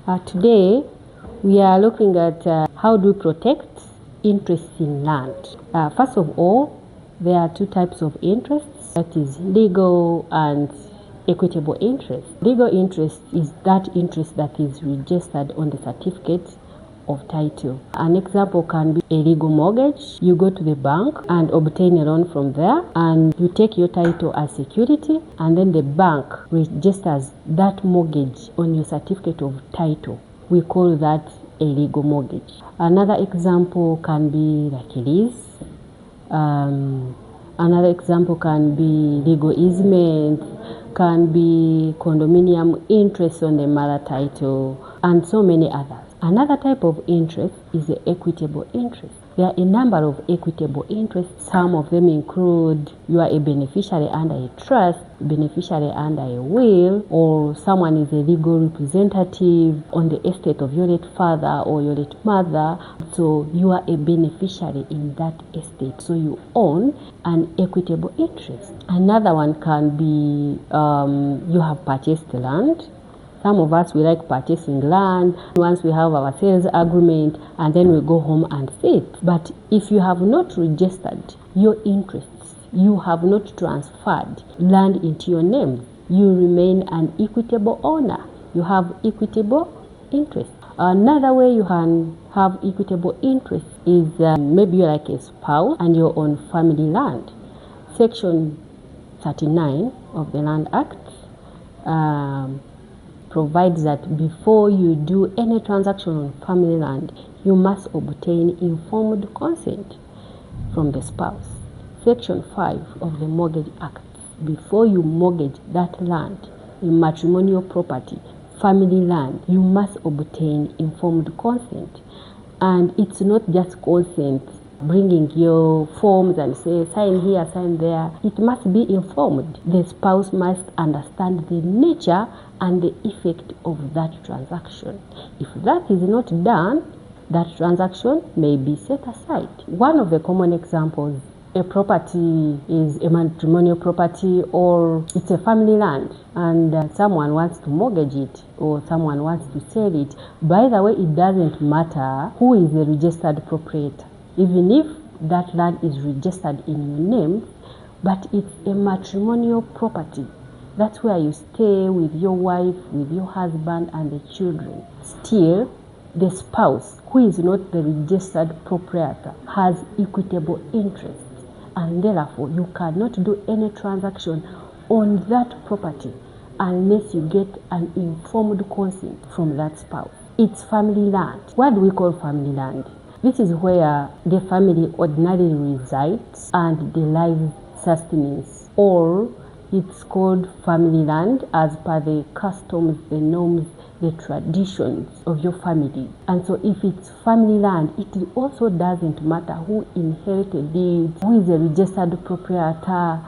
Today, we are looking at how do we protect interest in land. First of all, there are two types of interests, that is legal and equitable interest. Legal interest is that interest that is registered on the certificate of title. An example can be a legal mortgage. You go to the bank and obtain a loan from there, and you take your title as security, and then the bank registers that mortgage on your certificate of title. We call that a legal mortgage. Another example can be like a lease. Another example can be legal easement, can be condominium interest on the mother title, and so many others. Another type of interest is the equitable interest. There are a number of equitable interests. Some of them include you are a beneficiary under a trust, beneficiary under a will, or someone is a legal representative on the estate of your late father or your late mother. So you are a beneficiary in that estate. So you own an equitable interest. Another one can be you have purchased land. Some of us, we like purchasing land. Once we have our sales agreement, and then we go home and sit. But if you have not registered your interests, you have not transferred land into your name, you remain an equitable owner. You have equitable interest. Another way you can have equitable interest is maybe you're like a spouse and you're on family land. Section 39 of the Land Act provides that before you do any transaction on family land, you must obtain informed consent from the spouse. Section 5 of the Mortgage Act, before you mortgage that land, in matrimonial property, family land, you must obtain informed consent. And it's not just consent, bringing your forms and say sign here, sign there. It must be informed. The spouse must understand the nature and the effect of that transaction. If that is not done, that transaction may be set aside. One of the common examples, a property is a matrimonial property or it's a family land, and someone wants to mortgage it or someone wants to sell it. By the way, it doesn't matter who is the registered proprietor. Even if that land is registered in your name, but it's a matrimonial property. That's where you stay with your wife, with your husband and the children. Still, the spouse, who is not the registered proprietor, has equitable interest. And therefore, you cannot do any transaction on that property unless you get an informed consent from that spouse. It's family land. What do we call family land? This is where the family ordinarily resides and derives sustenance, or it's called family land as per the customs, the norms, the traditions of your family. And so if it's family land, it also doesn't matter who inherited it, who is the registered proprietor,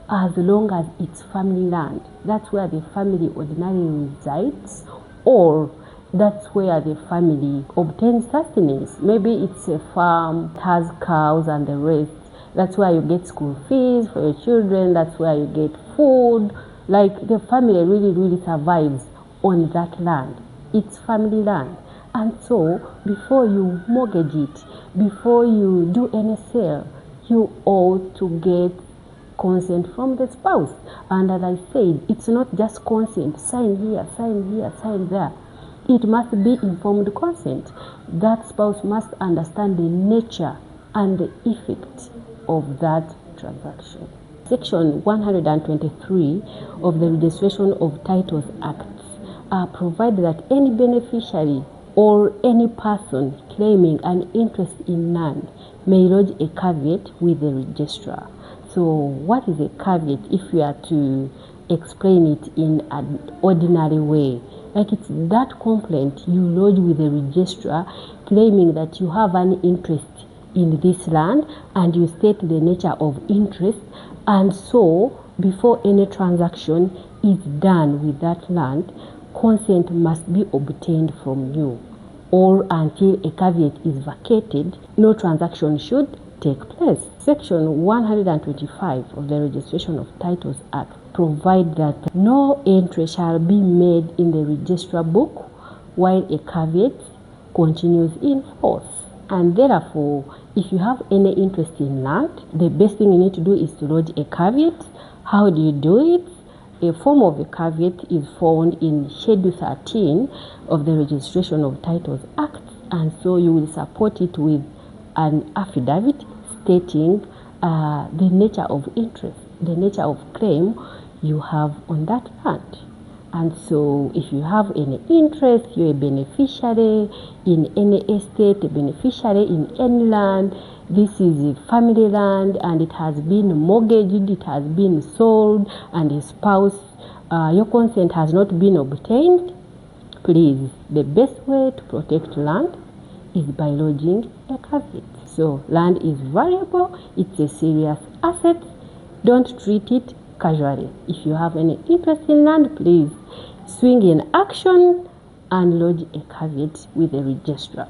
as long as it's family land. That's where the family ordinarily resides, or that's where the family obtains sustenance. Maybe it's a farm, it has cows and the rest. That's where you get school fees for your children. That's where you get food. Like the family really survives on that land. It's family land. And so before you mortgage it, before you do any sale, you ought to get consent from the spouse. And as I said, it's not just consent. Sign here, sign there. It must be informed consent. That spouse must understand the nature and the effect of that transaction. Section 123 of the Registration of Titles Act provides that any beneficiary or any person claiming an interest in land may lodge a caveat with the registrar. So what is a caveat if we are to explain it in an ordinary way? Like it's that complaint you lodge with the registrar claiming that you have an interest in this land and you state the nature of interest, and so before any transaction is done with that land, consent must be obtained from you, or until a caveat is vacated, no transaction should take place. Section 125 of the Registration of Titles Act provides that no entry shall be made in the registrar book while a caveat continues in force. And therefore, if you have any interest in land, the best thing you need to do is to lodge a caveat. How do you do it? A form of a caveat is found in Schedule 13 of the Registration of Titles Act, and so you will support it with an affidavit stating the nature of interest, the nature of claim you have on that land. And so if you have any interest, you're a beneficiary in any estate, a beneficiary in any land, this is a family land and it has been mortgaged, it has been sold, and the spouse, your consent has not been obtained, please, the best way to protect land is by lodging a caveat. So land is valuable, it's a serious asset, don't treat it casually. If you have any interest in land, please swing in action and lodge a caveat with the registrar.